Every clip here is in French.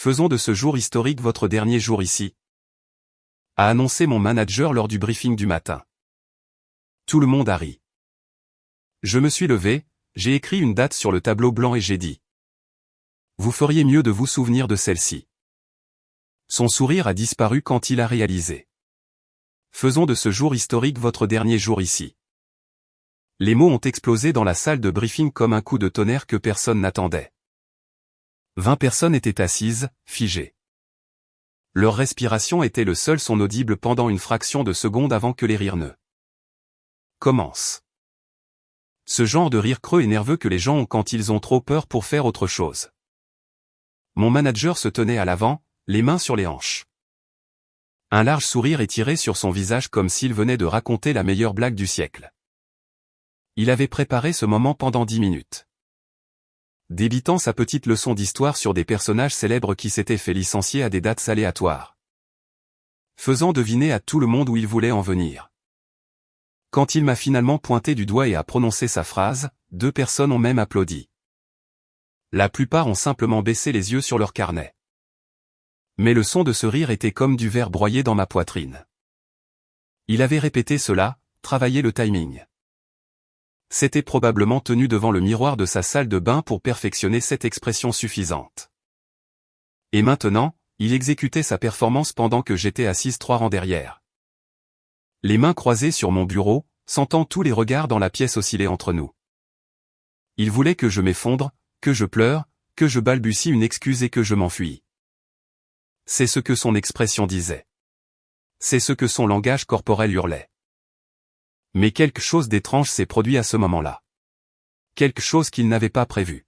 Faisons de ce jour historique votre dernier jour ici, a annoncé mon manager lors du briefing du matin. Tout le monde a ri. Je me suis levé, j'ai écrit une date sur le tableau blanc et j'ai dit. Vous feriez mieux de vous souvenir de celle-ci. Son sourire a disparu quand il a réalisé. Faisons de ce jour historique votre dernier jour ici. Les mots ont explosé dans la salle de briefing comme un coup de tonnerre que personne n'attendait. 20 personnes étaient assises, figées. Leur respiration était le seul son audible pendant une fraction de seconde avant que les rires ne commencent. Ce genre de rire creux et nerveux que les gens ont quand ils ont trop peur pour faire autre chose. Mon manager se tenait à l'avant, les mains sur les hanches. Un large sourire étiré sur son visage comme s'il venait de raconter la meilleure blague du siècle. Il avait préparé ce moment pendant 10 minutes. Débitant sa petite leçon d'histoire sur des personnages célèbres qui s'étaient fait licencier à des dates aléatoires. Faisant deviner à tout le monde où il voulait en venir. Quand il m'a finalement pointé du doigt et a prononcé sa phrase, 2 personnes ont même applaudi. La plupart ont simplement baissé les yeux sur leur carnet. Mais le son de ce rire était comme du verre broyé dans ma poitrine. Il avait répété cela, travaillé le timing. S'était probablement tenu devant le miroir de sa salle de bain pour perfectionner cette expression suffisante. Et maintenant, il exécutait sa performance pendant que j'étais assise 3 rangs derrière. Les mains croisées sur mon bureau, sentant tous les regards dans la pièce osciller entre nous. Il voulait que je m'effondre, que je pleure, que je balbutie une excuse et que je m'enfuis. C'est ce que son expression disait. C'est ce que son langage corporel hurlait. Mais quelque chose d'étrange s'est produit à ce moment-là. Quelque chose qu'il n'avait pas prévu.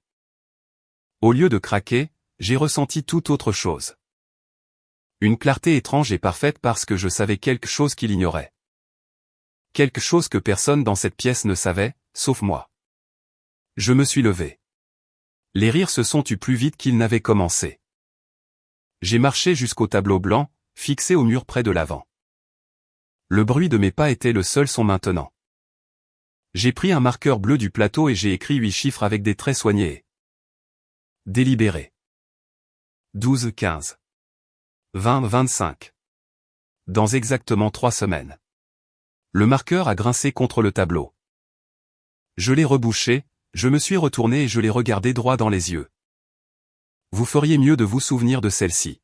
Au lieu de craquer, j'ai ressenti tout autre chose. Une clarté étrange et parfaite parce que je savais quelque chose qu'il ignorait. Quelque chose que personne dans cette pièce ne savait, sauf moi. Je me suis levé. Les rires se sont tus plus vite qu'ils n'avaient commencé. J'ai marché jusqu'au tableau blanc, fixé au mur près de l'avant. Le bruit de mes pas était le seul son maintenant. J'ai pris un marqueur bleu du plateau et j'ai écrit 8 chiffres avec des traits soignés. Délibéré. 12, 15. 20, 25. Dans exactement 3 semaines. Le marqueur a grincé contre le tableau. Je l'ai rebouché, je me suis retourné et je l'ai regardé droit dans les yeux. Vous feriez mieux de vous souvenir de celle-ci.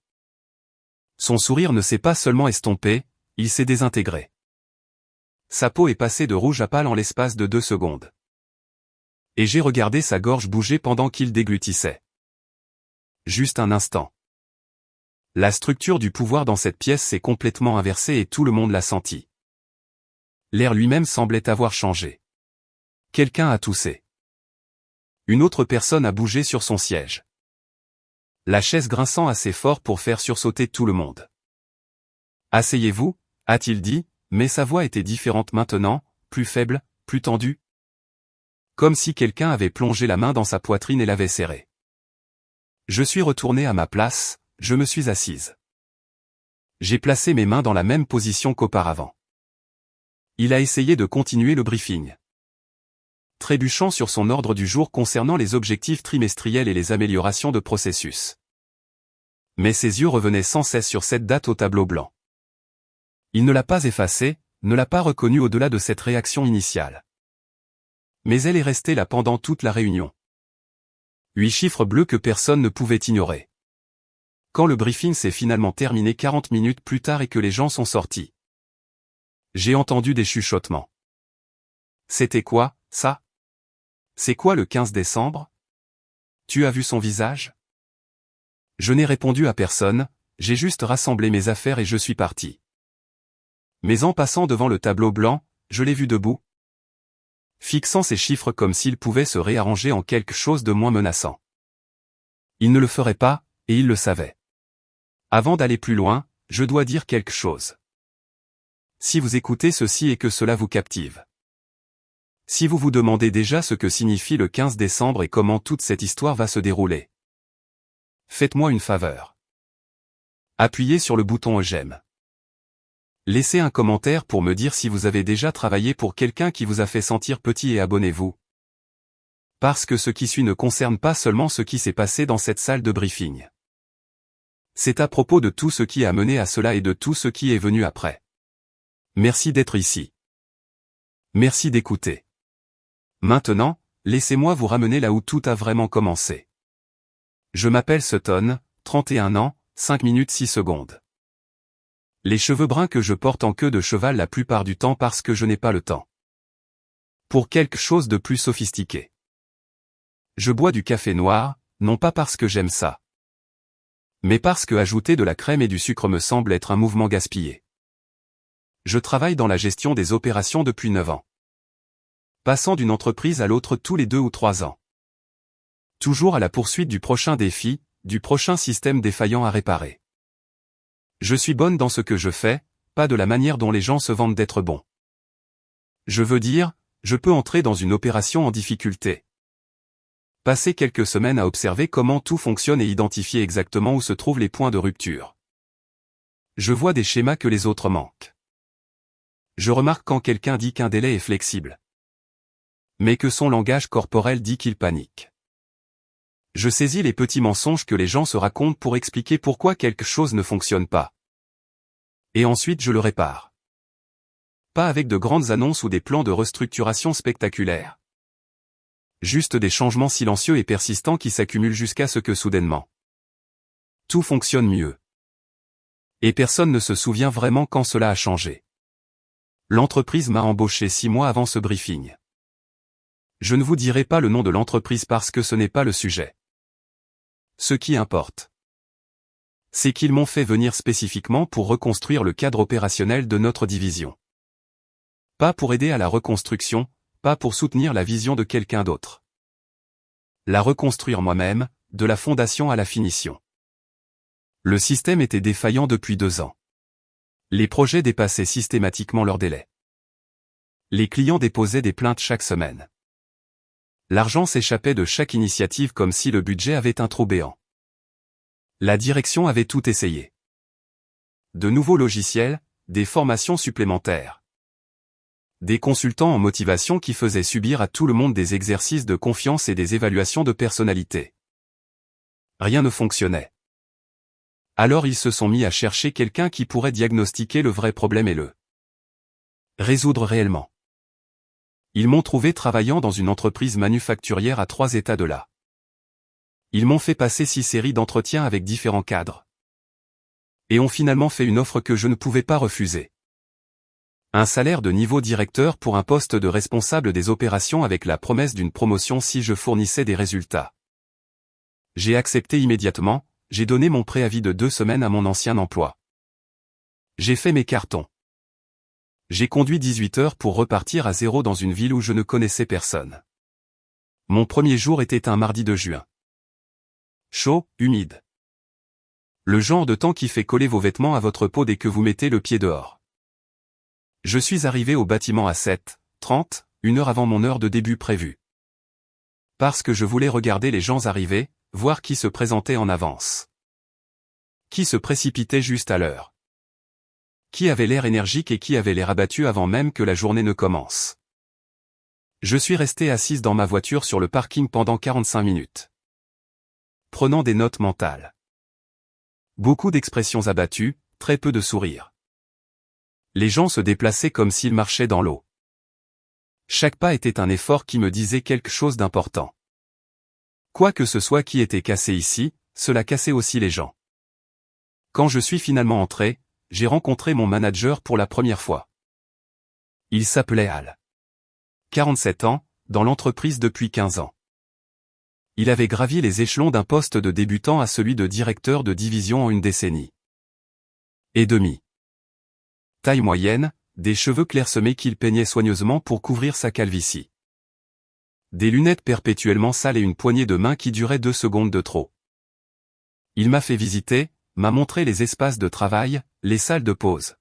Son sourire ne s'est pas seulement estompé, il s'est désintégré. Sa peau est passée de rouge à pâle en l'espace de 2 secondes. Et j'ai regardé sa gorge bouger pendant qu'il déglutissait. Juste un instant. La structure du pouvoir dans cette pièce s'est complètement inversée et tout le monde l'a senti. L'air lui-même semblait avoir changé. Quelqu'un a toussé. Une autre personne a bougé sur son siège. La chaise grinçant assez fort pour faire sursauter tout le monde. Asseyez-vous, a-t-il dit, mais sa voix était différente maintenant, plus faible, plus tendue. Comme si quelqu'un avait plongé la main dans sa poitrine et l'avait serrée. Je suis retourné à ma place, je me suis assise. J'ai placé mes mains dans la même position qu'auparavant. Il a essayé de continuer le briefing. Trébuchant sur son ordre du jour concernant les objectifs trimestriels et les améliorations de processus. Mais ses yeux revenaient sans cesse sur cette date au tableau blanc. Il ne l'a pas effacée, ne l'a pas reconnue au-delà de cette réaction initiale. Mais elle est restée là pendant toute la réunion. 8 chiffres bleus que personne ne pouvait ignorer. Quand le briefing s'est finalement terminé 40 minutes plus tard et que les gens sont sortis. J'ai entendu des chuchotements. C'était quoi, ça? C'est quoi le 15 décembre? Tu as vu son visage? Je n'ai répondu à personne, j'ai juste rassemblé mes affaires et je suis parti. Mais en passant devant le tableau blanc, je l'ai vu debout. Fixant ses chiffres comme s'il pouvait se réarranger en quelque chose de moins menaçant. Il ne le ferait pas, et il le savait. Avant d'aller plus loin, je dois dire quelque chose. Si vous écoutez ceci et que cela vous captive. Si vous vous demandez déjà ce que signifie le 15 décembre et comment toute cette histoire va se dérouler. Faites-moi une faveur. Appuyez sur le bouton j'aime. Laissez un commentaire pour me dire si vous avez déjà travaillé pour quelqu'un qui vous a fait sentir petit et abonnez-vous. Parce que ce qui suit ne concerne pas seulement ce qui s'est passé dans cette salle de briefing. C'est à propos de tout ce qui a mené à cela et de tout ce qui est venu après. Merci d'être ici. Merci d'écouter. Maintenant, laissez-moi vous ramener là où tout a vraiment commencé. Je m'appelle Sutton, 31 ans, 5 minutes 6 secondes. Les cheveux bruns que je porte en queue de cheval la plupart du temps parce que je n'ai pas le temps. Pour quelque chose de plus sophistiqué. Je bois du café noir, non pas parce que j'aime ça. Mais parce que ajouter de la crème et du sucre me semble être un mouvement gaspillé. Je travaille dans la gestion des opérations depuis 9 ans. Passant d'une entreprise à l'autre tous les 2 ou 3 ans. Toujours à la poursuite du prochain défi, du prochain système défaillant à réparer. Je suis bonne dans ce que je fais, pas de la manière dont les gens se vantent d'être bons. Je veux dire, je peux entrer dans une opération en difficulté. Passer quelques semaines à observer comment tout fonctionne et identifier exactement où se trouvent les points de rupture. Je vois des schémas que les autres manquent. Je remarque quand quelqu'un dit qu'un délai est flexible. Mais que son langage corporel dit qu'il panique. Je saisis les petits mensonges que les gens se racontent pour expliquer pourquoi quelque chose ne fonctionne pas. Et ensuite je le répare. Pas avec de grandes annonces ou des plans de restructuration spectaculaires. Juste des changements silencieux et persistants qui s'accumulent jusqu'à ce que soudainement, tout fonctionne mieux. Et personne ne se souvient vraiment quand cela a changé. L'entreprise m'a embauché 6 mois avant ce briefing. Je ne vous dirai pas le nom de l'entreprise parce que ce n'est pas le sujet. Ce qui importe, c'est qu'ils m'ont fait venir spécifiquement pour reconstruire le cadre opérationnel de notre division. Pas pour aider à la reconstruction, pas pour soutenir la vision de quelqu'un d'autre. La reconstruire moi-même, de la fondation à la finition. Le système était défaillant depuis 2 ans. Les projets dépassaient systématiquement leur délai. Les clients déposaient des plaintes chaque semaine. L'argent s'échappait de chaque initiative comme si le budget avait un trou béant. La direction avait tout essayé. De nouveaux logiciels, des formations supplémentaires. Des consultants en motivation qui faisaient subir à tout le monde des exercices de confiance et des évaluations de personnalité. Rien ne fonctionnait. Alors ils se sont mis à chercher quelqu'un qui pourrait diagnostiquer le vrai problème et le résoudre réellement. Ils m'ont trouvé travaillant dans une entreprise manufacturière à 3 états de là. Ils m'ont fait passer 6 séries d'entretiens avec différents cadres. Et ont finalement fait une offre que je ne pouvais pas refuser. Un salaire de niveau directeur pour un poste de responsable des opérations avec la promesse d'une promotion si je fournissais des résultats. J'ai accepté immédiatement, j'ai donné mon préavis de 2 semaines à mon ancien emploi. J'ai fait mes cartons. J'ai conduit 18 heures pour repartir à zéro dans une ville où je ne connaissais personne. Mon premier jour était un mardi de juin. Chaud, humide. Le genre de temps qui fait coller vos vêtements à votre peau dès que vous mettez le pied dehors. Je suis arrivé au bâtiment à 7h30, 1 heure avant mon heure de début prévue. Parce que je voulais regarder les gens arriver, voir qui se présentait en avance. Qui se précipitait juste à l'heure. Qui avait l'air énergique et qui avait l'air abattu avant même que la journée ne commence. Je suis resté assise dans ma voiture sur le parking pendant 45 minutes. Prenant des notes mentales. Beaucoup d'expressions abattues, très peu de sourires. Les gens se déplaçaient comme s'ils marchaient dans l'eau. Chaque pas était un effort qui me disait quelque chose d'important. Quoi que ce soit qui était cassé ici, cela cassait aussi les gens. Quand je suis finalement entré, j'ai rencontré mon manager pour la première fois. Il s'appelait Al. 47 ans, dans l'entreprise depuis 15 ans. Il avait gravi les échelons d'un poste de débutant à celui de directeur de division en 1 décennie et demie. Taille moyenne, des cheveux clairsemés qu'il peignait soigneusement pour couvrir sa calvitie. Des lunettes perpétuellement sales et une poignée de main qui durait 2 secondes de trop. Il m'a fait visiter, m'a montré les espaces de travail, les salles de pause.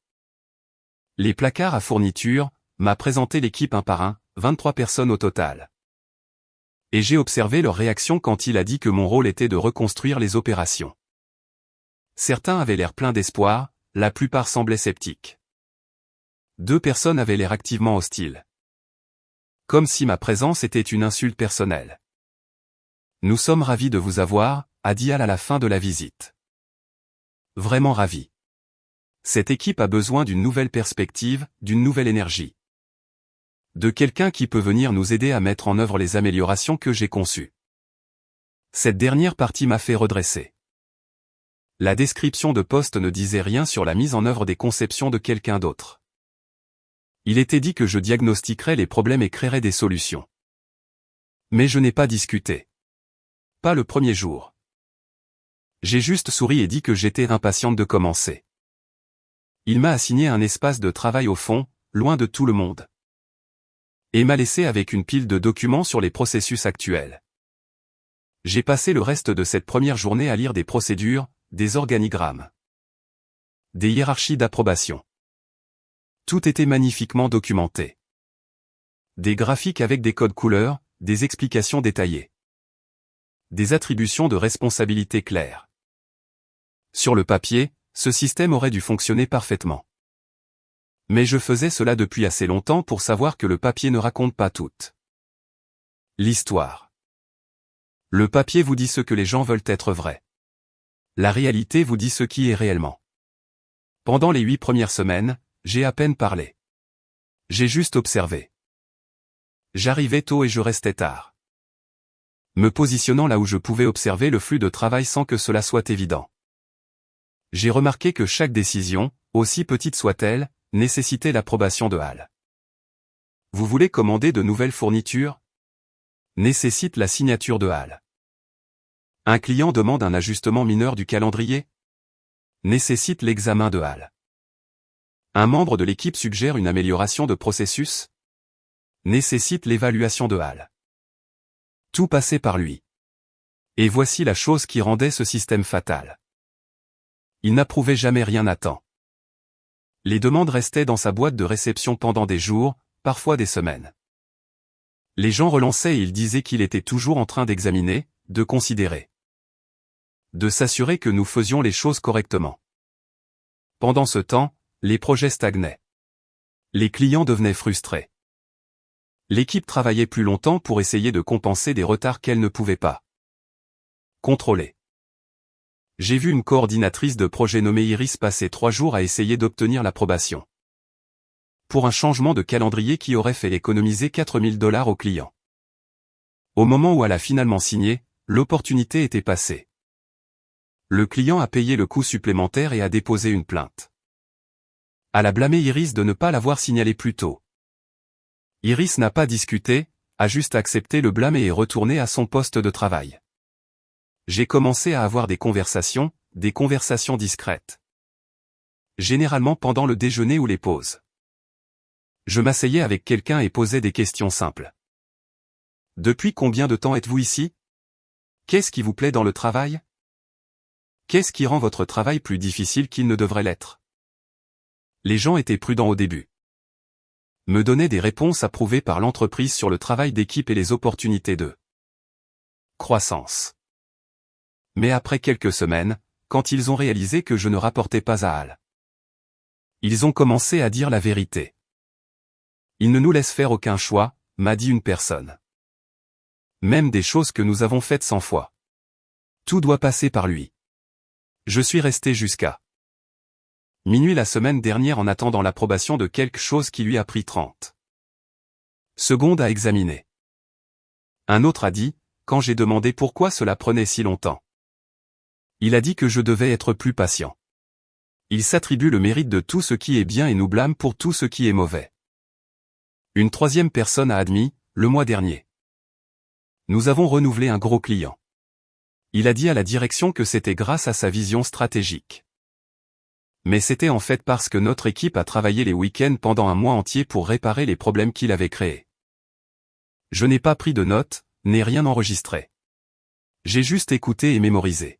Les placards à fournitures, m'a présenté l'équipe un par un, 23 personnes au total. Et j'ai observé leur réaction quand il a dit que mon rôle était de reconstruire les opérations. Certains avaient l'air pleins d'espoir, la plupart semblaient sceptiques. 2 personnes avaient l'air activement hostiles. Comme si ma présence était une insulte personnelle. Nous sommes ravis de vous avoir, a dit Al à la fin de la visite. Vraiment ravi. Cette équipe a besoin d'une nouvelle perspective, d'une nouvelle énergie. De quelqu'un qui peut venir nous aider à mettre en œuvre les améliorations que j'ai conçues. Cette dernière partie m'a fait redresser. La description de poste ne disait rien sur la mise en œuvre des conceptions de quelqu'un d'autre. Il était dit que je diagnostiquerais les problèmes et créerais des solutions. Mais je n'ai pas discuté. Pas le premier jour. J'ai juste souri et dit que j'étais impatiente de commencer. Il m'a assigné un espace de travail au fond, loin de tout le monde. Et m'a laissé avec une pile de documents sur les processus actuels. J'ai passé le reste de cette première journée à lire des procédures, des organigrammes, des hiérarchies d'approbation. Tout était magnifiquement documenté. Des graphiques avec des codes couleurs, des explications détaillées. Des attributions de responsabilité claires. Sur le papier, ce système aurait dû fonctionner parfaitement. Mais je faisais cela depuis assez longtemps pour savoir que le papier ne raconte pas toute l'histoire. Le papier vous dit ce que les gens veulent être vrai. La réalité vous dit ce qui est réellement. Pendant les 8 premières semaines, j'ai à peine parlé. J'ai juste observé. J'arrivais tôt et je restais tard. Me positionnant là où je pouvais observer le flux de travail sans que cela soit évident. J'ai remarqué que chaque décision, aussi petite soit-elle, nécessitait l'approbation de Hal. Vous voulez commander de nouvelles fournitures? Nécessite la signature de Hal. Un client demande un ajustement mineur du calendrier? Nécessite l'examen de Hal. Un membre de l'équipe suggère une amélioration de processus? Nécessite l'évaluation de Hal. Tout passait par lui. Et voici la chose qui rendait ce système fatal. Il n'approuvait jamais rien à temps. Les demandes restaient dans sa boîte de réception pendant des jours, parfois des semaines. Les gens relançaient et il disait qu'il était toujours en train d'examiner, de considérer. De s'assurer que nous faisions les choses correctement. Pendant ce temps, les projets stagnaient. Les clients devenaient frustrés. L'équipe travaillait plus longtemps pour essayer de compenser des retards qu'elle ne pouvait pas contrôler. J'ai vu une coordinatrice de projet nommée Iris passer 3 jours à essayer d'obtenir l'approbation. Pour un changement de calendrier qui aurait fait économiser $4000 aux clients. Au moment où elle a finalement signé, l'opportunité était passée. Le client a payé le coût supplémentaire et a déposé une plainte. Elle a blâmé Iris de ne pas l'avoir signalé plus tôt. Iris n'a pas discuté, a juste accepté le blâme et est retournée à son poste de travail. J'ai commencé à avoir des conversations discrètes. Généralement pendant le déjeuner ou les pauses. Je m'asseyais avec quelqu'un et posais des questions simples. Depuis combien de temps êtes-vous ici? Qu'est-ce qui vous plaît dans le travail? Qu'est-ce qui rend votre travail plus difficile qu'il ne devrait l'être? Les gens étaient prudents au début. Me donnaient des réponses approuvées par l'entreprise sur le travail d'équipe et les opportunités de croissance. Mais après quelques semaines, quand ils ont réalisé que je ne rapportais pas à Hal, ils ont commencé à dire la vérité. Il ne nous laisse faire aucun choix, m'a dit une personne. Même des choses que nous avons faites 100 fois. Tout doit passer par lui. Je suis resté jusqu'à minuit la semaine dernière en attendant l'approbation de quelque chose qui lui a pris 30 secondes à examiner. Un autre a dit, quand j'ai demandé pourquoi cela prenait si longtemps. Il a dit que je devais être plus patient. Il s'attribue le mérite de tout ce qui est bien et nous blâme pour tout ce qui est mauvais. Une troisième personne a admis, le mois dernier. Nous avons renouvelé un gros client. Il a dit à la direction que c'était grâce à sa vision stratégique. Mais c'était en fait parce que notre équipe a travaillé les week-ends pendant un mois entier pour réparer les problèmes qu'il avait créés. Je n'ai pas pris de notes, n'ai rien enregistré. J'ai juste écouté et mémorisé.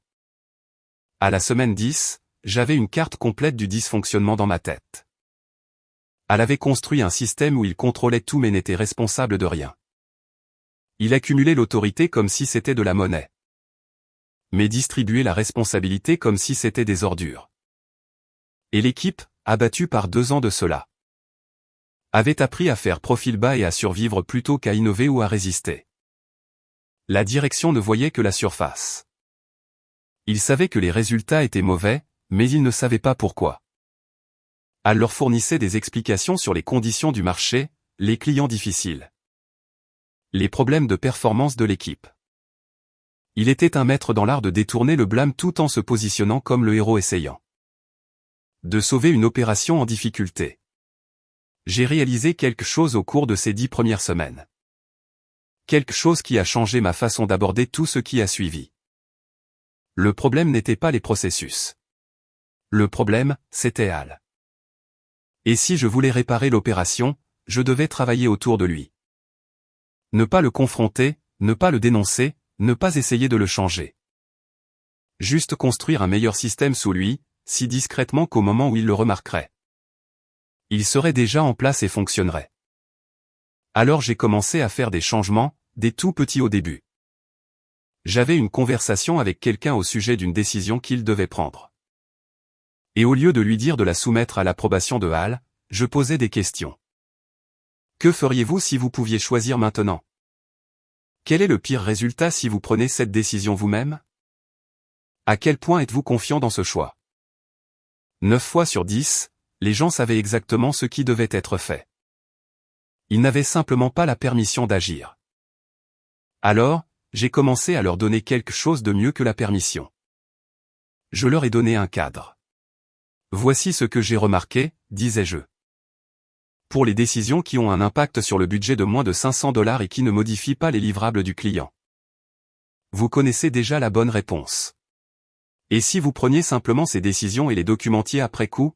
À la semaine 10, j'avais une carte complète du dysfonctionnement dans ma tête. Elle avait construit un système où il contrôlait tout mais n'était responsable de rien. Il accumulait l'autorité comme si c'était de la monnaie. Mais distribuait la responsabilité comme si c'était des ordures. Et l'équipe, abattue par 2 ans de cela, avait appris à faire profil bas et à survivre plutôt qu'à innover ou à résister. La direction ne voyait que la surface. Il savait que les résultats étaient mauvais, mais ils ne savaient pas pourquoi. Al leur fournissait des explications sur les conditions du marché, les clients difficiles, les problèmes de performance de l'équipe. Il était un maître dans l'art de détourner le blâme tout en se positionnant comme le héros essayant de sauver une opération en difficulté. J'ai réalisé quelque chose au cours de ces 10 premières semaines. Quelque chose qui a changé ma façon d'aborder tout ce qui a suivi. Le problème n'était pas les processus. Le problème, c'était Al. Et si je voulais réparer l'opération, je devais travailler autour de lui. Ne pas le confronter, ne pas le dénoncer, ne pas essayer de le changer. Juste construire un meilleur système sous lui, si discrètement qu'au moment où il le remarquerait, il serait déjà en place et fonctionnerait. Alors j'ai commencé à faire des changements, des tout petits au début. J'avais une conversation avec quelqu'un au sujet d'une décision qu'il devait prendre. Et au lieu de lui dire de la soumettre à l'approbation de Al, je posais des questions. Que feriez-vous si vous pouviez choisir maintenant? Quel est le pire résultat si vous prenez cette décision vous-même? À quel point êtes-vous confiant dans ce choix? 9 fois sur 10, les gens savaient exactement ce qui devait être fait. Ils n'avaient simplement pas la permission d'agir. Alors, j'ai commencé à leur donner quelque chose de mieux que la permission. Je leur ai donné un cadre. Voici ce que j'ai remarqué, disais-je. Pour les décisions qui ont un impact sur le budget de moins de $500 et qui ne modifient pas les livrables du client. Vous connaissez déjà la bonne réponse. Et si vous preniez simplement ces décisions et les documentiez après coup?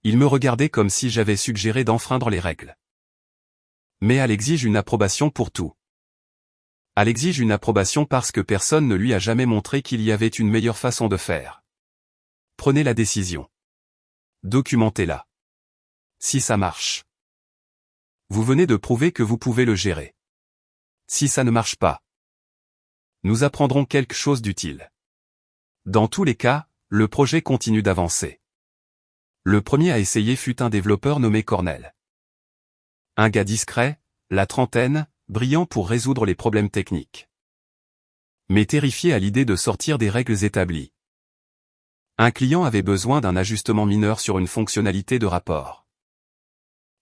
Ils me regardaient comme si j'avais suggéré d'enfreindre les règles. Mais Al exige une approbation pour tout. Al exige une approbation parce que personne ne lui a jamais montré qu'il y avait une meilleure façon de faire. Prenez la décision. Documentez-la. Si ça marche. Vous venez de prouver que vous pouvez le gérer. Si ça ne marche pas, nous apprendrons quelque chose d'utile. Dans tous les cas, le projet continue d'avancer. Le premier à essayer fut un développeur nommé Cornell. Un gars discret, la trentaine, brillant pour résoudre les problèmes techniques. Mais terrifié à l'idée de sortir des règles établies. Un client avait besoin d'un ajustement mineur sur une fonctionnalité de rapport.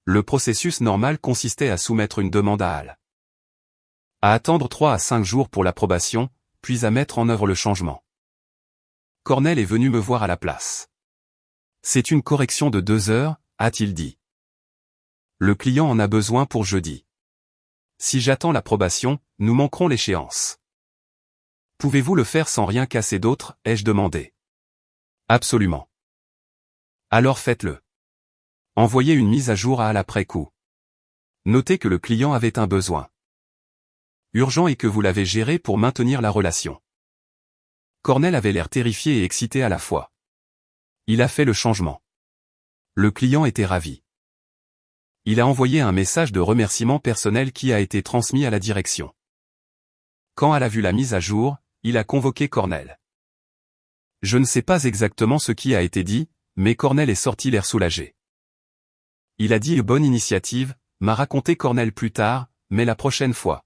Le processus normal consistait à soumettre une demande à Al. À attendre 3 à 5 jours pour l'approbation, puis à mettre en œuvre le changement. Cornell est venu me voir à la place. C'est une correction de 2 heures, a-t-il dit. Le client en a besoin pour jeudi. Si j'attends l'approbation, nous manquerons l'échéance. Pouvez-vous le faire sans rien casser d'autre, ai-je demandé. Absolument. Alors faites-le. Envoyez une mise à jour à Al après coup. Notez que le client avait un besoin urgent et que vous l'avez géré pour maintenir la relation. Cornell avait l'air terrifié et excité à la fois. Il a fait le changement. Le client était ravi. Il a envoyé un message de remerciement personnel qui a été transmis à la direction. Quand Al a vu la mise à jour, il a convoqué Cornell. Je ne sais pas exactement ce qui a été dit, mais Cornell est sorti l'air soulagé. Il a dit « bonne initiative », m'a raconté Cornell plus tard, mais la prochaine fois.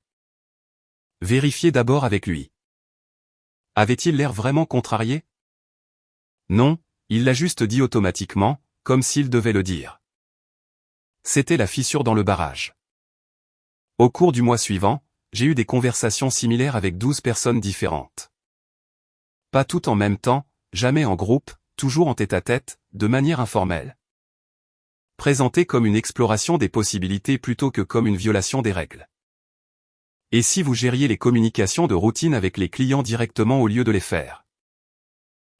Vérifiez d'abord avec lui. Avait-il l'air vraiment contrarié? Non, il l'a juste dit automatiquement, comme s'il devait le dire. C'était la fissure dans le barrage. Au cours du mois suivant, j'ai eu des conversations similaires avec 12 personnes différentes. Pas toutes en même temps, jamais en groupe, toujours en tête-à-tête, de manière informelle. Présenté comme une exploration des possibilités plutôt que comme une violation des règles. Et si vous gériez les communications de routine avec les clients directement au lieu de les faire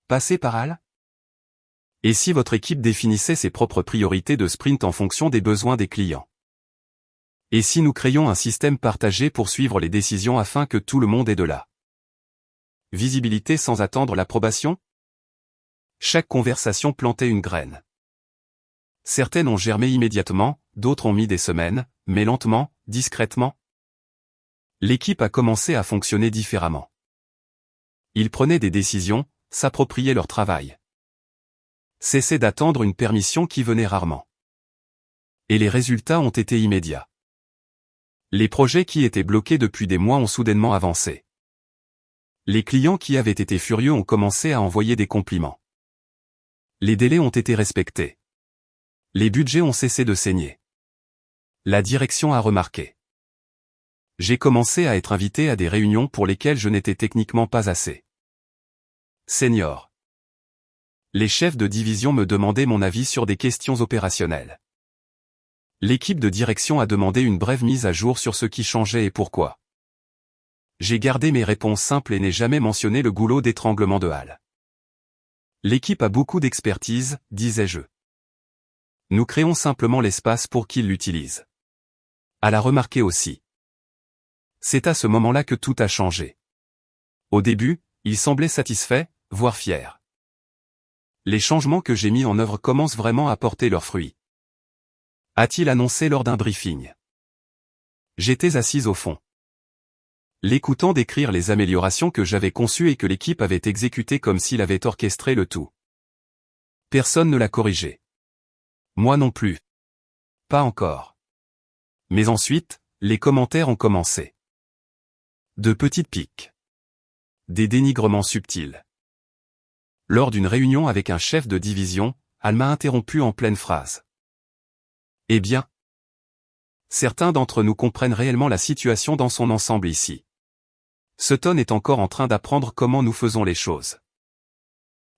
passer par Al? Et si votre équipe définissait ses propres priorités de sprint en fonction des besoins des clients? Et si nous créions un système partagé pour suivre les décisions afin que tout le monde ait de la visibilité sans attendre l'approbation? Chaque conversation plantait une graine. Certaines ont germé immédiatement, d'autres ont mis des semaines, mais lentement, discrètement. L'équipe a commencé à fonctionner différemment. Ils prenaient des décisions, s'appropriaient leur travail. Cessaient d'attendre une permission qui venait rarement. Et les résultats ont été immédiats. Les projets qui étaient bloqués depuis des mois ont soudainement avancé. Les clients qui avaient été furieux ont commencé à envoyer des compliments. Les délais ont été respectés. Les budgets ont cessé de saigner. La direction a remarqué. J'ai commencé à être invité à des réunions pour lesquelles je n'étais techniquement pas assez senior. Les chefs de division me demandaient mon avis sur des questions opérationnelles. L'équipe de direction a demandé une brève mise à jour sur ce qui changeait et pourquoi. J'ai gardé mes réponses simples et n'ai jamais mentionné le goulot d'étranglement de Hal. L'équipe a beaucoup d'expertise, disais-je. Nous créons simplement l'espace pour qu'il l'utilise. Hal a remarqué aussi. C'est à ce moment-là que tout a changé. Au début, il semblait satisfait, voire fier. Les changements que j'ai mis en œuvre commencent vraiment à porter leurs fruits. A-t-il annoncé lors d'un briefing. J'étais assise au fond. L'écoutant décrire les améliorations que j'avais conçues et que l'équipe avait exécutées comme s'il avait orchestré le tout. Personne ne l'a corrigé. Moi non plus. Pas encore. Mais ensuite, les commentaires ont commencé. De petites piques. Des dénigrements subtils. Lors d'une réunion avec un chef de division, Hal m'a interrompu en pleine phrase. Eh bien, certains d'entre nous comprennent réellement la situation dans son ensemble ici. Sutton est encore en train d'apprendre comment nous faisons les choses.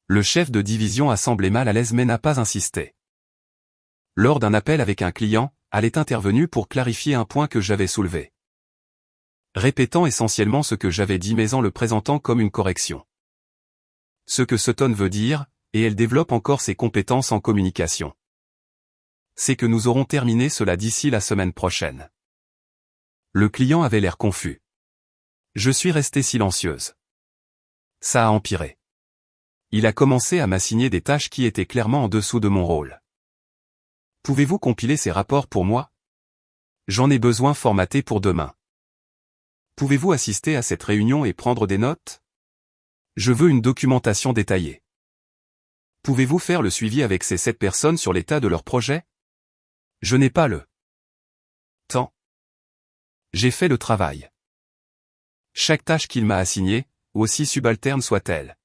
Le chef de division a semblé mal à l'aise mais n'a pas insisté. Lors d'un appel avec un client, Hal est intervenu pour clarifier un point que j'avais soulevé. Répétant essentiellement ce que j'avais dit mais en le présentant comme une correction. Ce que Sutton veut dire, et elle développe encore ses compétences en communication. C'est que nous aurons terminé cela d'ici la semaine prochaine. Le client avait l'air confus. Je suis restée silencieuse. Ça a empiré. Il a commencé à m'assigner des tâches qui étaient clairement en dessous de mon rôle. Pouvez-vous compiler ces rapports pour moi? J'en ai besoin formatés pour demain. Pouvez-vous assister à cette réunion et prendre des notes? Je veux une documentation détaillée. Pouvez-vous faire le suivi avec ces 7 personnes sur l'état de leur projet? Je n'ai pas le temps. J'ai fait le travail. Chaque tâche qu'il m'a assignée, aussi subalterne soit-elle.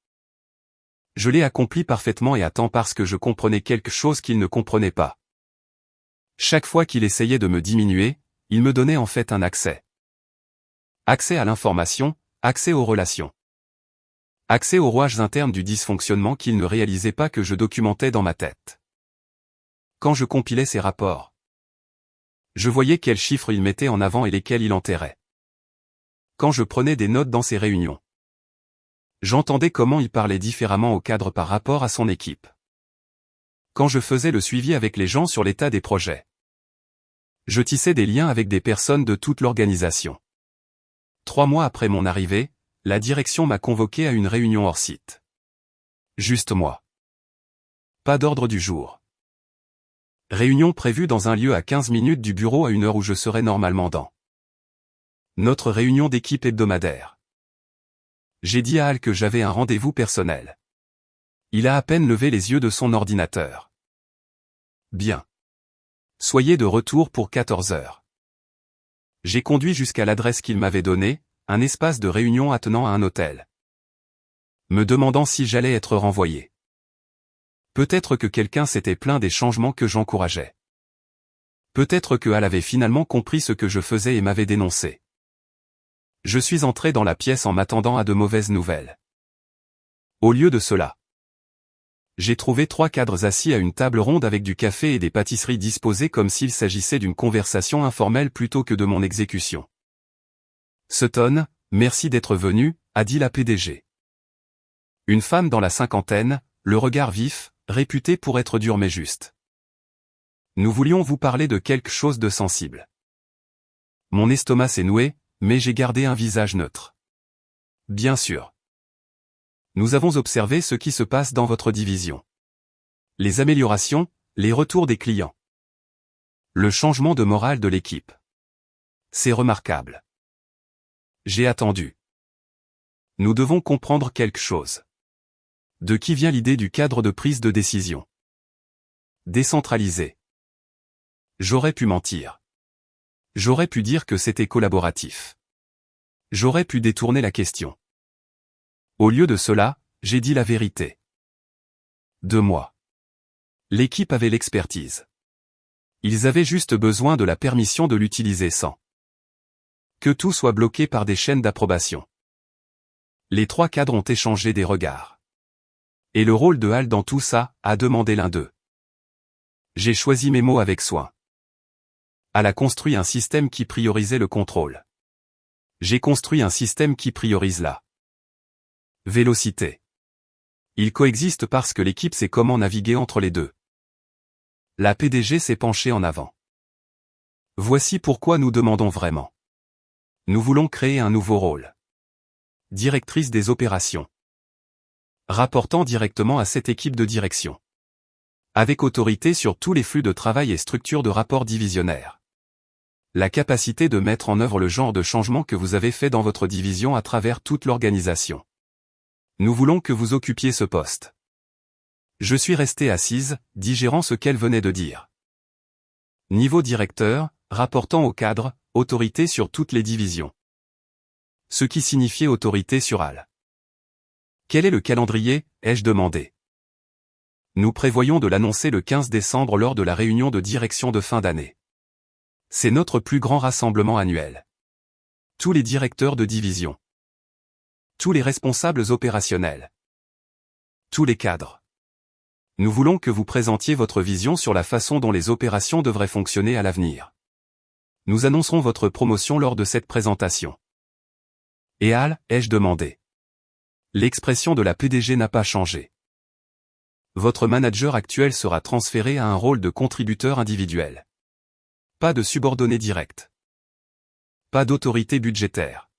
Je l'ai accomplie parfaitement et à temps parce que je comprenais quelque chose qu'il ne comprenait pas. Chaque fois qu'il essayait de me diminuer, il me donnait en fait un accès. Accès à l'information, accès aux relations. Accès aux rouages internes du dysfonctionnement qu'il ne réalisait pas que je documentais dans ma tête. Quand je compilais ces rapports, je voyais quels chiffres il mettait en avant et lesquels il enterrait. Quand je prenais des notes dans ces réunions, j'entendais comment il parlait différemment au cadre par rapport à son équipe. Quand je faisais le suivi avec les gens sur l'état des projets, je tissais des liens avec des personnes de toute l'organisation. 3 mois après mon arrivée, la direction m'a convoqué à une réunion hors site. Juste moi. Pas d'ordre du jour. Réunion prévue dans un lieu à 15 minutes du bureau à une heure où je serais normalement dans notre réunion d'équipe hebdomadaire. J'ai dit à Hal que j'avais un rendez-vous personnel. Il a à peine levé les yeux de son ordinateur. Bien. Soyez de retour pour 14 heures. J'ai conduit jusqu'à l'adresse qu'il m'avait donnée, un espace de réunion attenant à un hôtel. Me demandant si j'allais être renvoyé. Peut-être que quelqu'un s'était plaint des changements que j'encourageais. Peut-être que Hal avait finalement compris ce que je faisais et m'avait dénoncé. Je suis entré dans la pièce en m'attendant à de mauvaises nouvelles. Au lieu de cela, j'ai trouvé 3 cadres assis à une table ronde avec du café et des pâtisseries disposées comme s'il s'agissait d'une conversation informelle plutôt que de mon exécution. Sutton, merci d'être venu, a dit la PDG. Une femme dans la cinquantaine, le regard vif, réputée pour être dure mais juste. Nous voulions vous parler de quelque chose de sensible. Mon estomac s'est noué, mais j'ai gardé un visage neutre. Bien sûr. Nous avons observé ce qui se passe dans votre division. Les améliorations, les retours des clients. Le changement de morale de l'équipe. C'est remarquable. J'ai attendu. Nous devons comprendre quelque chose. De qui vient l'idée du cadre de prise de décision? Décentralisé. J'aurais pu mentir. J'aurais pu dire que c'était collaboratif. J'aurais pu détourner la question. Au lieu de cela, j'ai dit la vérité. 2 mois. L'équipe avait l'expertise. Ils avaient juste besoin de la permission de l'utiliser sans que tout soit bloqué par des chaînes d'approbation. Les 3 cadres ont échangé des regards. Et le rôle de Hal dans tout ça, a demandé l'un d'eux. J'ai choisi mes mots avec soin. Hal a construit un système qui priorisait le contrôle. J'ai construit un système qui priorise la vélocité. Ils coexistent parce que l'équipe sait comment naviguer entre les deux. La PDG s'est penchée en avant. Voici pourquoi nous demandons vraiment. Nous voulons créer un nouveau rôle. Directrice des opérations. Rapportant directement à cette équipe de direction. Avec autorité sur tous les flux de travail et structures de rapport divisionnaires. La capacité de mettre en œuvre le genre de changement que vous avez fait dans votre division à travers toute l'organisation. Nous voulons que vous occupiez ce poste. Je suis restée assise, digérant ce qu'elle venait de dire. Niveau directeur, rapportant au cadre, autorité sur toutes les divisions. Ce qui signifiait autorité sur Hal. Quel est le calendrier, ai-je demandé. Nous prévoyons de l'annoncer le 15 décembre lors de la réunion de direction de fin d'année. C'est notre plus grand rassemblement annuel. Tous les directeurs de division. Tous les responsables opérationnels. Tous les cadres. Nous voulons que vous présentiez votre vision sur la façon dont les opérations devraient fonctionner à l'avenir. Nous annoncerons votre promotion lors de cette présentation. Et Hal, ai-je demandé. L'expression de la PDG n'a pas changé. Votre manager actuel sera transféré à un rôle de contributeur individuel. Pas de subordonné direct. Pas d'autorité budgétaire.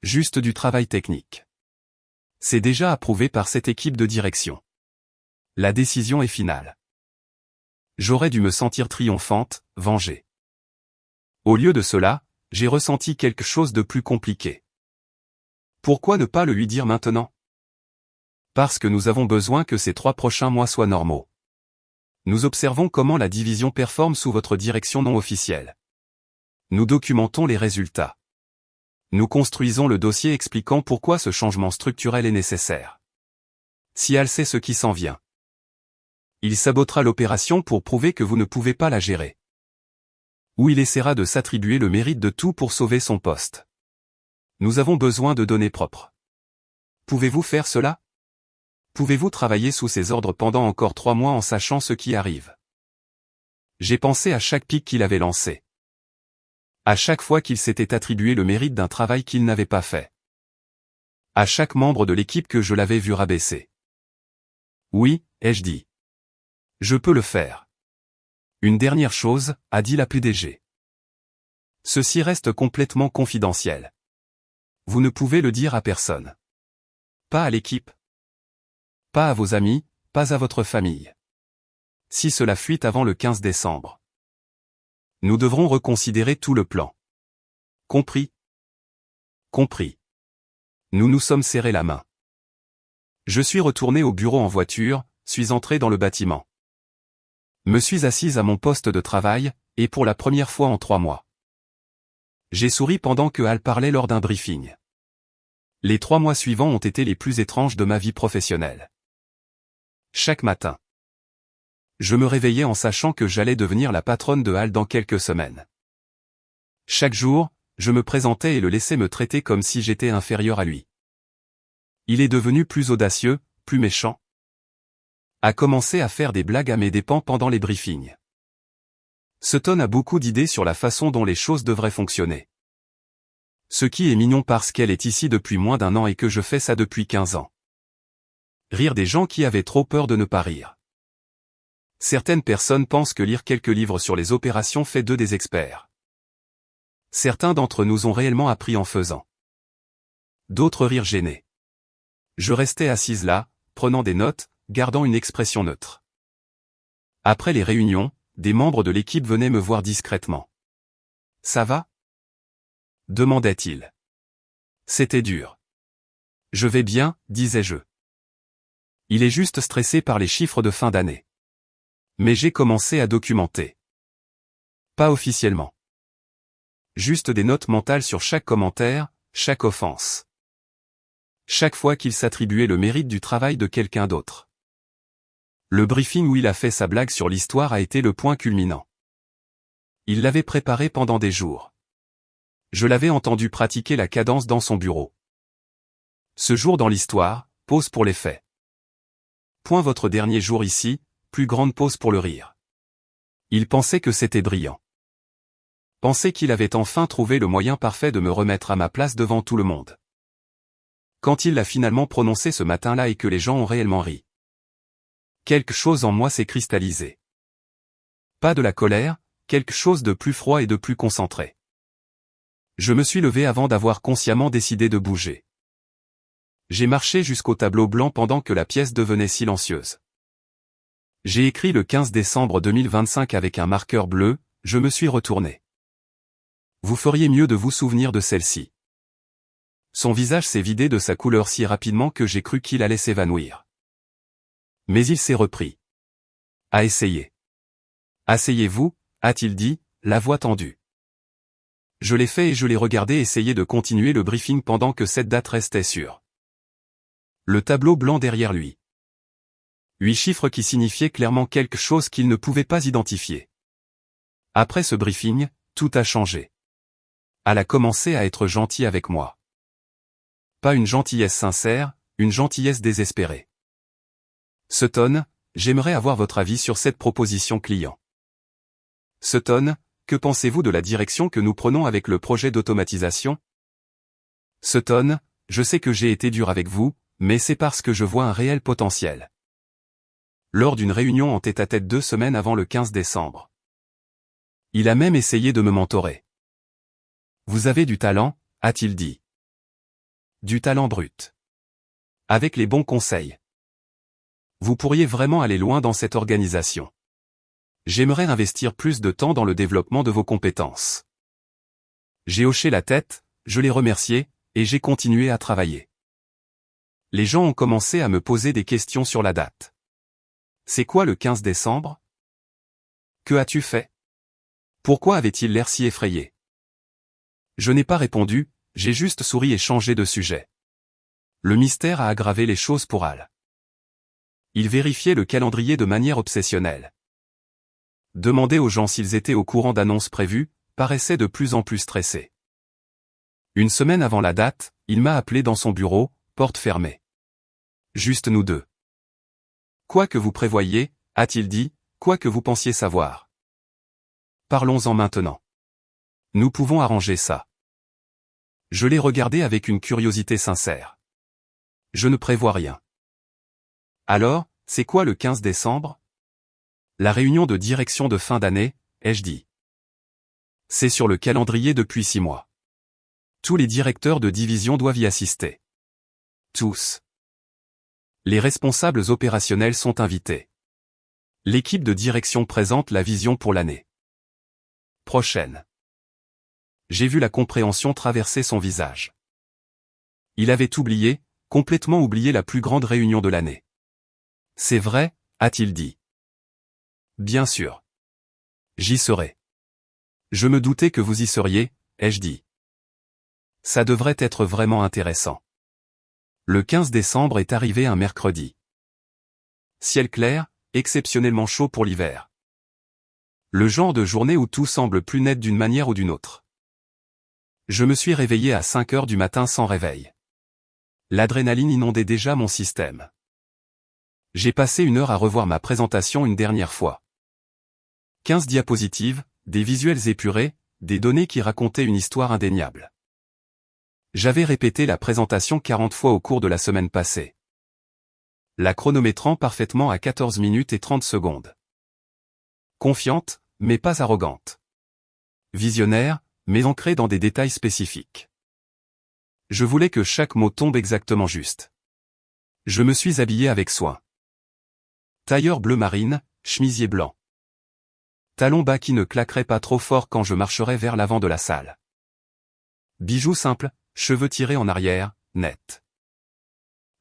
Juste du travail technique. C'est déjà approuvé par cette équipe de direction. La décision est finale. J'aurais dû me sentir triomphante, vengée. Au lieu de cela, j'ai ressenti quelque chose de plus compliqué. Pourquoi ne pas le lui dire maintenant? Parce que nous avons besoin que ces 3 prochains mois soient normaux. Nous observons comment la division performe sous votre direction non officielle. Nous documentons les résultats. Nous construisons le dossier expliquant pourquoi ce changement structurel est nécessaire. Si Hal sait ce qui s'en vient, il sabotera l'opération pour prouver que vous ne pouvez pas la gérer. Ou il essaiera de s'attribuer le mérite de tout pour sauver son poste. Nous avons besoin de données propres. Pouvez-vous faire cela? Pouvez-vous travailler sous ses ordres pendant encore 3 mois en sachant ce qui arrive? J'ai pensé à chaque pic qu'il avait lancé. À chaque fois qu'il s'était attribué le mérite d'un travail qu'il n'avait pas fait. À chaque membre de l'équipe que je l'avais vu rabaisser. Oui, ai-je dit. Je peux le faire. Une dernière chose, a dit la PDG. Ceci reste complètement confidentiel. Vous ne pouvez le dire à personne. Pas à l'équipe. Pas à vos amis, pas à votre famille. Si cela fuite avant le 15 décembre. Nous devrons reconsidérer tout le plan. Compris? Compris. Nous nous sommes serrés la main. Je suis retourné au bureau en voiture, suis entré dans le bâtiment. Me suis assise à mon poste de travail, et pour la première fois en 3 mois. J'ai souri pendant que Hal parlait lors d'un briefing. Les 3 mois suivants ont été les plus étranges de ma vie professionnelle. Chaque matin. Je me réveillais en sachant que j'allais devenir la patronne de Hal dans quelques semaines. Chaque jour, je me présentais et le laissais me traiter comme si j'étais inférieur à lui. Il est devenu plus audacieux, plus méchant. A commencé à faire des blagues à mes dépens pendant les briefings. Sutton a beaucoup d'idées sur la façon dont les choses devraient fonctionner. Ce qui est mignon parce qu'elle est ici depuis moins d'1 an et que je fais ça depuis 15 ans. Rire des gens qui avaient trop peur de ne pas rire. Certaines personnes pensent que lire quelques livres sur les opérations fait d'eux des experts. Certains d'entre nous ont réellement appris en faisant. D'autres rirent gênés. Je restais assise là, prenant des notes, gardant une expression neutre. Après les réunions, des membres de l'équipe venaient me voir discrètement. « Ça va ?» demandait-il. C'était dur. « Je vais bien », disais-je. Il est juste stressé par les chiffres de fin d'année. Mais j'ai commencé à documenter. Pas officiellement. Juste des notes mentales sur chaque commentaire, chaque offense. Chaque fois qu'il s'attribuait le mérite du travail de quelqu'un d'autre. Le briefing où il a fait sa blague sur l'histoire a été le point culminant. Il l'avait préparé pendant des jours. Je l'avais entendu pratiquer la cadence dans son bureau. Ce jour dans l'histoire, pause pour les faits. Point votre dernier jour ici, plus grande pause pour le rire. Il pensait que c'était brillant. Pensait qu'il avait enfin trouvé le moyen parfait de me remettre à ma place devant tout le monde. Quand il l'a finalement prononcé ce matin-là et que les gens ont réellement ri. Quelque chose en moi s'est cristallisé. Pas de la colère, quelque chose de plus froid et de plus concentré. Je me suis levé avant d'avoir consciemment décidé de bouger. J'ai marché jusqu'au tableau blanc pendant que la pièce devenait silencieuse. J'ai écrit le 15 décembre 2025 avec un marqueur bleu, je me suis retourné. Vous feriez mieux de vous souvenir de celle-ci. Son visage s'est vidé de sa couleur si rapidement que j'ai cru qu'il allait s'évanouir. Mais il s'est repris. A essayé. Asseyez-vous, a-t-il dit, la voix tendue. Je l'ai fait et je l'ai regardé essayer de continuer le briefing pendant que cette date restait sûre. Le tableau blanc derrière lui. 8 chiffres qui signifiaient clairement quelque chose qu'il ne pouvait pas identifier. Après ce briefing, tout a changé. Elle a commencé à être gentille avec moi. Pas une gentillesse sincère, une gentillesse désespérée. Sutton, j'aimerais avoir votre avis sur cette proposition client. Sutton, que pensez-vous de la direction que nous prenons avec le projet d'automatisation? Sutton, je sais que j'ai été dur avec vous, mais c'est parce que je vois un réel potentiel. Lors d'une réunion en tête-à-tête 2 semaines avant le 15 décembre. Il a même essayé de me mentorer. Vous avez du talent, a-t-il dit. Du talent brut. Avec les bons conseils. Vous pourriez vraiment aller loin dans cette organisation. J'aimerais investir plus de temps dans le développement de vos compétences. J'ai hoché la tête, je l'ai remercié, et j'ai continué à travailler. Les gens ont commencé à me poser des questions sur la date. C'est quoi le 15 décembre? Que as-tu fait? Pourquoi avait-il l'air si effrayé? Je n'ai pas répondu, j'ai juste souri et changé de sujet. Le mystère a aggravé les choses pour Al. Il vérifiait le calendrier de manière obsessionnelle. Demander aux gens s'ils étaient au courant d'annonces prévues, paraissait de plus en plus stressé. Une semaine avant la date, il m'a appelé dans son bureau, porte fermée. Juste nous deux. Quoi que vous prévoyiez, a-t-il dit, quoi que vous pensiez savoir. Parlons-en maintenant. Nous pouvons arranger ça. Je l'ai regardé avec une curiosité sincère. Je ne prévois rien. Alors, c'est quoi le 15 décembre? La réunion de direction de fin d'année, ai-je dit. C'est sur le calendrier depuis 6 mois. Tous les directeurs de division doivent y assister. Tous. Les responsables opérationnels sont invités. L'équipe de direction présente la vision pour l'année prochaine. J'ai vu la compréhension traverser son visage. Il avait oublié, complètement oublié la plus grande réunion de l'année. C'est vrai, a-t-il dit. Bien sûr. J'y serai. Je me doutais que vous y seriez, ai-je dit. Ça devrait être vraiment intéressant. Le 15 décembre est arrivé un mercredi. Ciel clair, exceptionnellement chaud pour l'hiver. Le genre de journée où tout semble plus net d'une manière ou d'une autre. Je me suis réveillé à 5 heures du matin sans réveil. L'adrénaline inondait déjà mon système. J'ai passé 1 heure à revoir ma présentation une dernière fois. 15 diapositives, des visuels épurés, des données qui racontaient une histoire indéniable. J'avais répété la présentation 40 fois au cours de la semaine passée. La chronométrant parfaitement à 14 minutes et 30 secondes. Confiante, mais pas arrogante. Visionnaire, mais ancrée dans des détails spécifiques. Je voulais que chaque mot tombe exactement juste. Je me suis habillé avec soin. Tailleur bleu marine, chemisier blanc. Talons bas qui ne claqueraient pas trop fort quand je marcherais vers l'avant de la salle. Bijoux simples, cheveux tirés en arrière, net.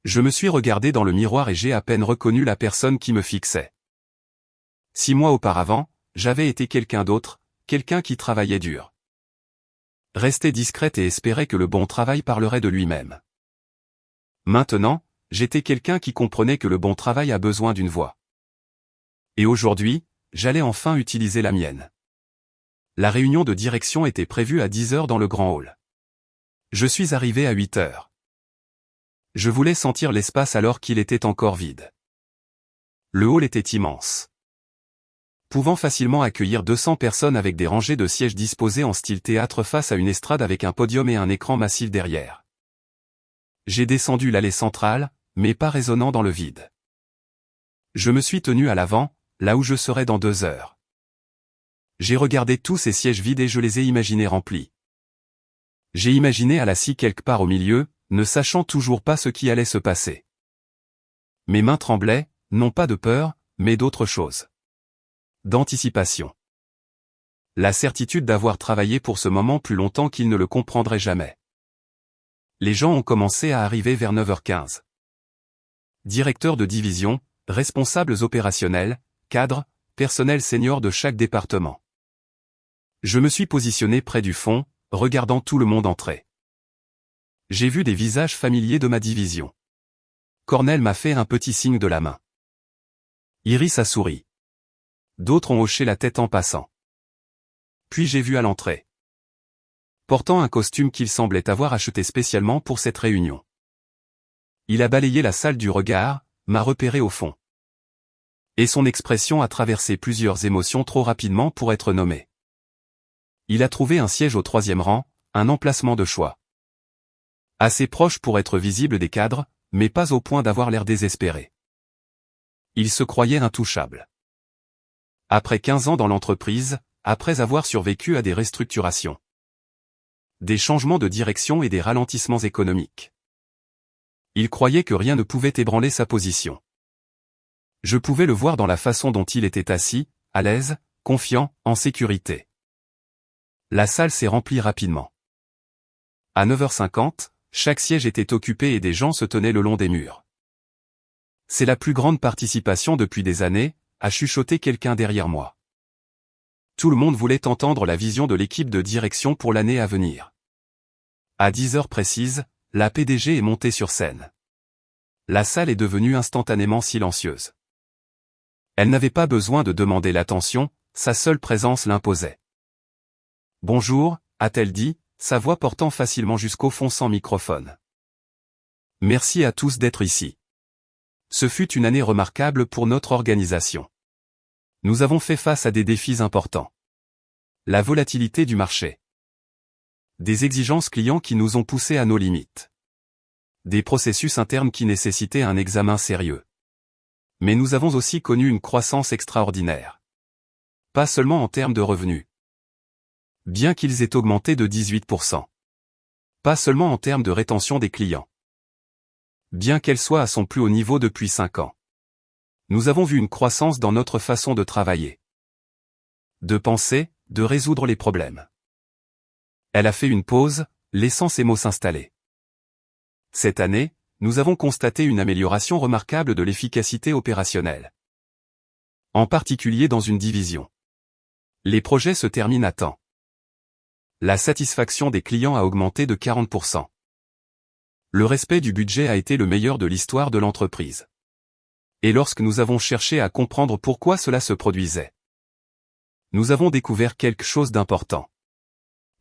Je me suis regardé dans le miroir et j'ai à peine reconnu la personne qui me fixait. 6 mois auparavant, j'avais été quelqu'un d'autre, quelqu'un qui travaillait dur. Restait discrète et espérait que le bon travail parlerait de lui-même. Maintenant, j'étais quelqu'un qui comprenait que le bon travail a besoin d'une voix. Et aujourd'hui, j'allais enfin utiliser la mienne. La réunion de direction était prévue à 10 heures dans le grand hall. Je suis arrivé à 8 heures. Je voulais sentir l'espace alors qu'il était encore vide. Le hall était immense, pouvant facilement accueillir 200 personnes avec des rangées de sièges disposés en style théâtre face à une estrade avec un podium et un écran massif derrière. J'ai descendu l'allée centrale, mais pas résonnant dans le vide. Je me suis tenu à l'avant, là où je serai dans 2 heures. J'ai regardé tous ces sièges vides et je les ai imaginés remplis. J'ai imaginé à la scie quelque part au milieu, ne sachant toujours pas ce qui allait se passer. Mes mains tremblaient, non pas de peur, mais d'autre chose. D'anticipation. La certitude d'avoir travaillé pour ce moment plus longtemps qu'ils ne le comprendraient jamais. Les gens ont commencé à arriver vers 9h15. Directeurs de division, responsables opérationnels, cadres, personnel senior de chaque département. Je me suis positionné près du fond, regardant tout le monde entrer. J'ai vu des visages familiers de ma division. Cornel m'a fait un petit signe de la main. Iris a souri. D'autres ont hoché la tête en passant. Puis j'ai vu à l'entrée, portant un costume qu'il semblait avoir acheté spécialement pour cette réunion. Il a balayé la salle du regard, m'a repéré au fond. Et son expression a traversé plusieurs émotions trop rapidement pour être nommée. Il a trouvé un siège au 3e rang, un emplacement de choix. Assez proche pour être visible des cadres, mais pas au point d'avoir l'air désespéré. Il se croyait intouchable. Après 15 ans dans l'entreprise, après avoir survécu à des restructurations, des changements de direction et des ralentissements économiques, il croyait que rien ne pouvait ébranler sa position. Je pouvais le voir dans la façon dont il était assis, à l'aise, confiant, en sécurité. La salle s'est remplie rapidement. À 9h50, chaque siège était occupé et des gens se tenaient le long des murs. C'est la plus grande participation depuis des années, a chuchoté quelqu'un derrière moi. Tout le monde voulait entendre la vision de l'équipe de direction pour l'année à venir. À 10 heures précises, la PDG est montée sur scène. La salle est devenue instantanément silencieuse. Elle n'avait pas besoin de demander l'attention, sa seule présence l'imposait. « Bonjour », a-t-elle dit, sa voix portant facilement jusqu'au fond sans microphone. « Merci à tous d'être ici. Ce fut une année remarquable pour notre organisation. Nous avons fait face à des défis importants. La volatilité du marché. Des exigences clients qui nous ont poussés à nos limites. Des processus internes qui nécessitaient un examen sérieux. Mais nous avons aussi connu une croissance extraordinaire. Pas seulement en termes de revenus. Bien qu'ils aient augmenté de 18%. Pas seulement en termes de rétention des clients. Bien qu'elle soit à son plus haut niveau depuis 5 ans. Nous avons vu une croissance dans notre façon de travailler. De penser, de résoudre les problèmes. Elle a fait une pause, laissant ses mots s'installer. Cette année, nous avons constaté une amélioration remarquable de l'efficacité opérationnelle. En particulier dans une division. Les projets se terminent à temps. La satisfaction des clients a augmenté de 40%. Le respect du budget a été le meilleur de l'histoire de l'entreprise. Et lorsque nous avons cherché à comprendre pourquoi cela se produisait, nous avons découvert quelque chose d'important.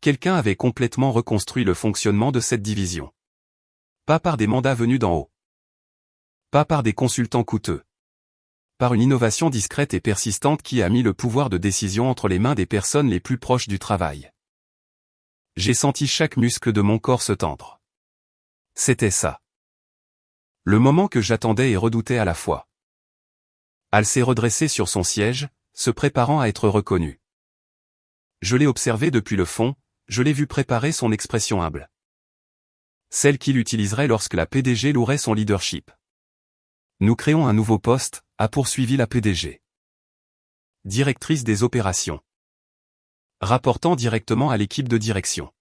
Quelqu'un avait complètement reconstruit le fonctionnement de cette division. Pas par des mandats venus d'en haut. Pas par des consultants coûteux. Par une innovation discrète et persistante qui a mis le pouvoir de décision entre les mains des personnes les plus proches du travail. J'ai senti chaque muscle de mon corps se tendre. C'était ça. Le moment que j'attendais et redoutais à la fois. Elle s'est redressée sur son siège, se préparant à être reconnue. Je l'ai observé depuis le fond, je l'ai vu préparer son expression humble. Celle qu'il utiliserait lorsque la PDG louerait son leadership. Nous créons un nouveau poste, a poursuivi la PDG. Directrice des opérations. Rapportant directement à l'équipe de direction.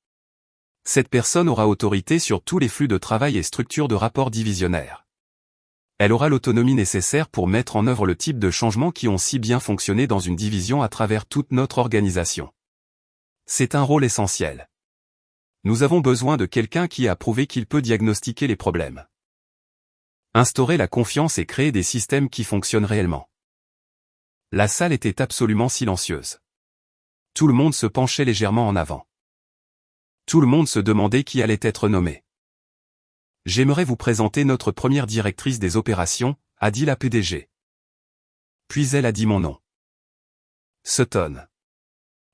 Cette personne aura autorité sur tous les flux de travail et structures de rapports divisionnaires. Elle aura l'autonomie nécessaire pour mettre en œuvre le type de changements qui ont si bien fonctionné dans une division à travers toute notre organisation. C'est un rôle essentiel. Nous avons besoin de quelqu'un qui a prouvé qu'il peut diagnostiquer les problèmes. Instaurer la confiance et créer des systèmes qui fonctionnent réellement. La salle était absolument silencieuse. Tout le monde se penchait légèrement en avant. Tout le monde se demandait qui allait être nommé. J'aimerais vous présenter notre première directrice des opérations, a dit la PDG. Puis elle a dit mon nom. Sutton.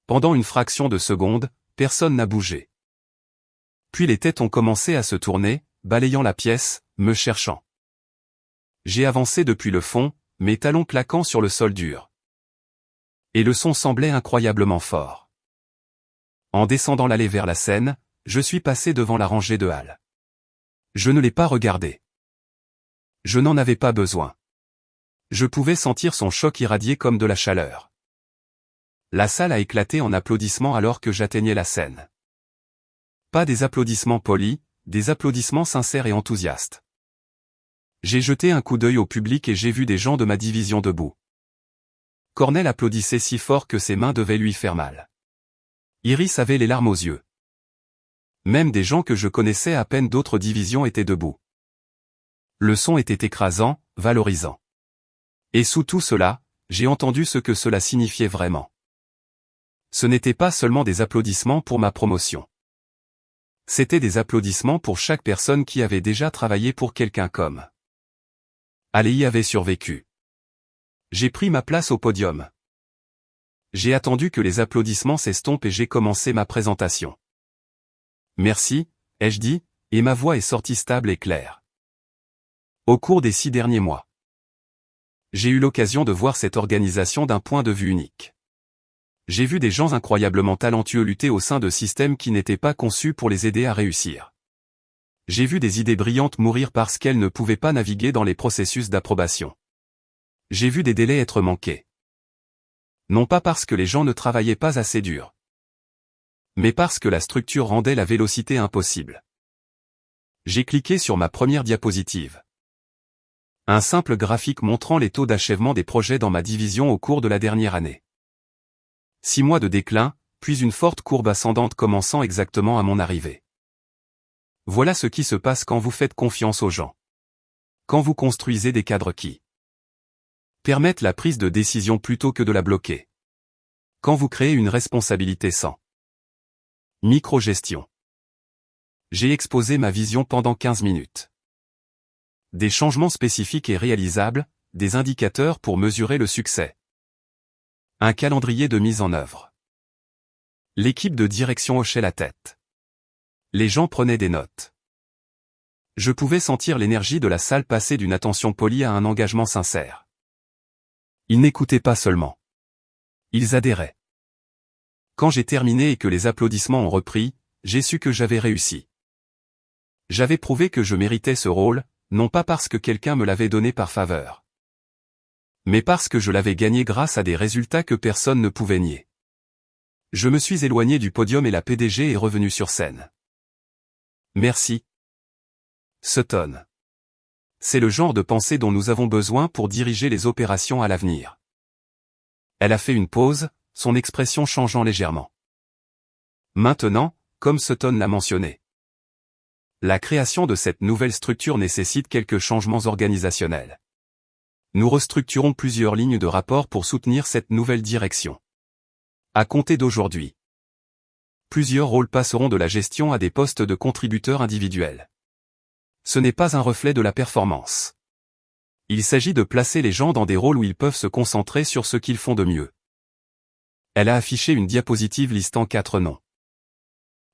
Pendant une fraction de seconde, personne n'a bougé. Puis les têtes ont commencé à se tourner, balayant la pièce, me cherchant. J'ai avancé depuis le fond, mes talons claquant sur le sol dur. Et le son semblait incroyablement fort. En descendant l'allée vers la scène, je suis passé devant la rangée de halles. Je ne l'ai pas regardé. Je n'en avais pas besoin. Je pouvais sentir son choc irradier comme de la chaleur. La salle a éclaté en applaudissements alors que j'atteignais la scène. Pas des applaudissements polis, des applaudissements sincères et enthousiastes. J'ai jeté un coup d'œil au public et j'ai vu des gens de ma division debout. Cornell applaudissait si fort que ses mains devaient lui faire mal. Iris avait les larmes aux yeux. Même des gens que je connaissais à peine d'autres divisions étaient debout. Le son était écrasant, valorisant. Et sous tout cela, j'ai entendu ce que cela signifiait vraiment. Ce n'était pas seulement des applaudissements pour ma promotion. C'étaient des applaudissements pour chaque personne qui avait déjà travaillé pour quelqu'un comme Alei avait survécu. J'ai pris ma place au podium. J'ai attendu que les applaudissements s'estompent et j'ai commencé ma présentation. Merci, ai-je dit, et ma voix est sortie stable et claire. Au cours des 6 derniers mois, j'ai eu l'occasion de voir cette organisation d'un point de vue unique. J'ai vu des gens incroyablement talentueux lutter au sein de systèmes qui n'étaient pas conçus pour les aider à réussir. J'ai vu des idées brillantes mourir parce qu'elles ne pouvaient pas naviguer dans les processus d'approbation. J'ai vu des délais être manqués. Non pas parce que les gens ne travaillaient pas assez dur, mais parce que la structure rendait la vélocité impossible. J'ai cliqué sur ma première diapositive. Un simple graphique montrant les taux d'achèvement des projets dans ma division au cours de la dernière année. 6 mois de déclin, puis une forte courbe ascendante commençant exactement à mon arrivée. Voilà ce qui se passe quand vous faites confiance aux gens. Quand vous construisez des cadres qui permettent la prise de décision plutôt que de la bloquer. Quand vous créez une responsabilité sans micro-gestion. J'ai exposé ma vision pendant 15 minutes. Des changements spécifiques et réalisables, des indicateurs pour mesurer le succès. Un calendrier de mise en œuvre. L'équipe de direction hochait la tête. Les gens prenaient des notes. Je pouvais sentir l'énergie de la salle passer d'une attention polie à un engagement sincère. Ils n'écoutaient pas seulement. Ils adhéraient. Quand j'ai terminé et que les applaudissements ont repris, j'ai su que j'avais réussi. J'avais prouvé que je méritais ce rôle, non pas parce que quelqu'un me l'avait donné par faveur, mais parce que je l'avais gagné grâce à des résultats que personne ne pouvait nier. Je me suis éloigné du podium et la PDG est revenue sur scène. Merci, Sutton. C'est le genre de pensée dont nous avons besoin pour diriger les opérations à l'avenir. Elle a fait une pause, son expression changeant légèrement. Maintenant, comme Sutton l'a mentionné, la création de cette nouvelle structure nécessite quelques changements organisationnels. Nous restructurons plusieurs lignes de rapport pour soutenir cette nouvelle direction. À compter d'aujourd'hui, plusieurs rôles passeront de la gestion à des postes de contributeurs individuels. Ce n'est pas un reflet de la performance. Il s'agit de placer les gens dans des rôles où ils peuvent se concentrer sur ce qu'ils font de mieux. Elle a affiché une diapositive listant 4 noms.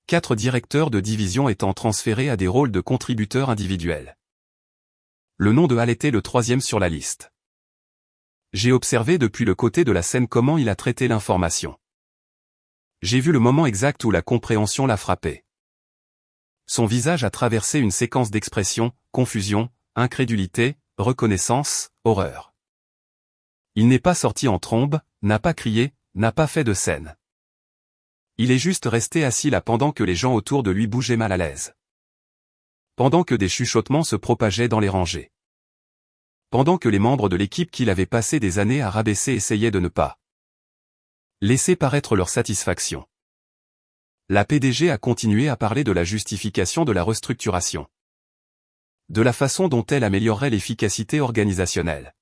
4 directeurs de division étant transférés à des rôles de contributeurs individuels. Le nom de Hal était le 3e sur la liste. J'ai observé depuis le côté de la scène comment il a traité l'information. J'ai vu le moment exact où la compréhension l'a frappé. Son visage a traversé une séquence d'expressions, confusion, incrédulité, reconnaissance, horreur. Il n'est pas sorti en trombe, n'a pas crié, n'a pas fait de scène. Il est juste resté assis là pendant que les gens autour de lui bougeaient mal à l'aise. Pendant que des chuchotements se propageaient dans les rangées. Pendant que les membres de l'équipe qu'il avait passé des années à rabaisser essayaient de ne pas laisser paraître leur satisfaction. La PDG a continué à parler de la justification de la restructuration. De la façon dont elle améliorerait l'efficacité organisationnelle.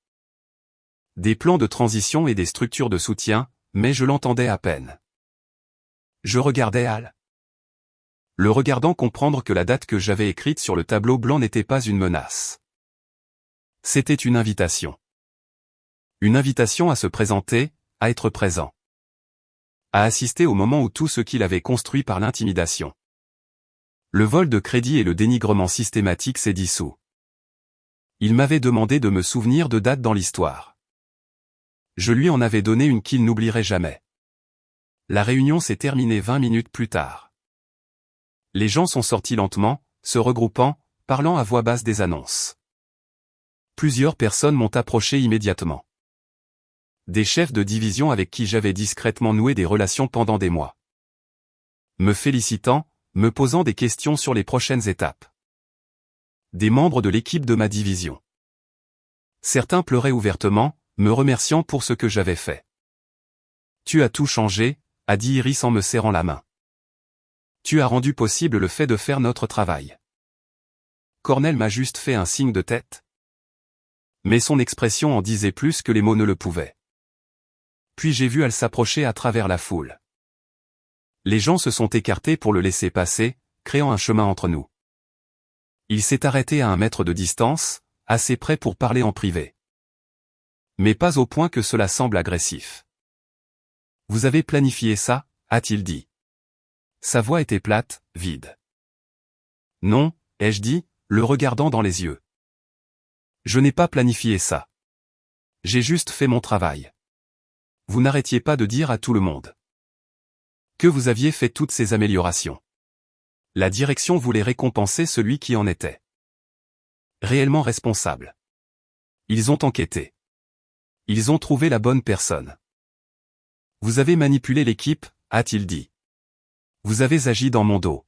Des plans de transition et des structures de soutien, mais je l'entendais à peine. Je regardais Al. Le regardant comprendre que la date que j'avais écrite sur le tableau blanc n'était pas une menace. C'était une invitation. Une invitation à se présenter, à être présent. À assister au moment où tout ce qu'il avait construit par l'intimidation, le vol de crédit et le dénigrement systématique s'est dissous. Il m'avait demandé de me souvenir de dates dans l'histoire. Je lui en avais donné une qu'il n'oublierait jamais. La réunion s'est terminée 20 minutes plus tard. Les gens sont sortis lentement, se regroupant, parlant à voix basse des annonces. Plusieurs personnes m'ont approché immédiatement. Des chefs de division avec qui j'avais discrètement noué des relations pendant des mois. Me félicitant, me posant des questions sur les prochaines étapes. Des membres de l'équipe de ma division. Certains pleuraient ouvertement, me remerciant pour ce que j'avais fait. Tu as tout changé, a dit Iris en me serrant la main. Tu as rendu possible le fait de faire notre travail. Cornell m'a juste fait un signe de tête. Mais son expression en disait plus que les mots ne le pouvaient. Puis j'ai vu Al s'approcher à travers la foule. Les gens se sont écartés pour le laisser passer, créant un chemin entre nous. Il s'est arrêté à 1 mètre de distance, assez près pour parler en privé. Mais pas au point que cela semble agressif. Vous avez planifié ça, a-t-il dit. Sa voix était plate, vide. Non, ai-je dit, le regardant dans les yeux. Je n'ai pas planifié ça. J'ai juste fait mon travail. Vous n'arrêtiez pas de dire à tout le monde que vous aviez fait toutes ces améliorations. La direction voulait récompenser celui qui en était réellement responsable. Ils ont enquêté. Ils ont trouvé la bonne personne. Vous avez manipulé l'équipe, a-t-il dit. Vous avez agi dans mon dos.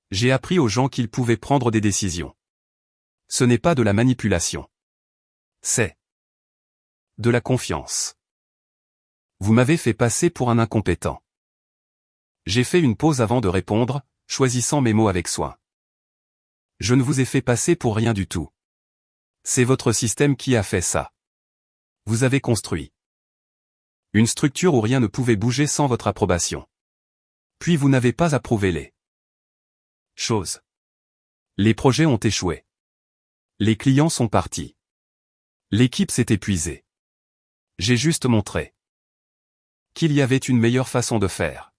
J'ai appris aux gens qu'ils pouvaient prendre des décisions. Ce n'est pas de la manipulation. C'est de la confiance. Vous m'avez fait passer pour un incompétent. J'ai fait une pause avant de répondre, choisissant mes mots avec soin. Je ne vous ai fait passer pour rien du tout. C'est votre système qui a fait ça. Vous avez construit une structure où rien ne pouvait bouger sans votre approbation. Puis vous n'avez pas approuvé les choses. Les projets ont échoué. Les clients sont partis. L'équipe s'est épuisée. J'ai juste montré qu'il y avait une meilleure façon de faire.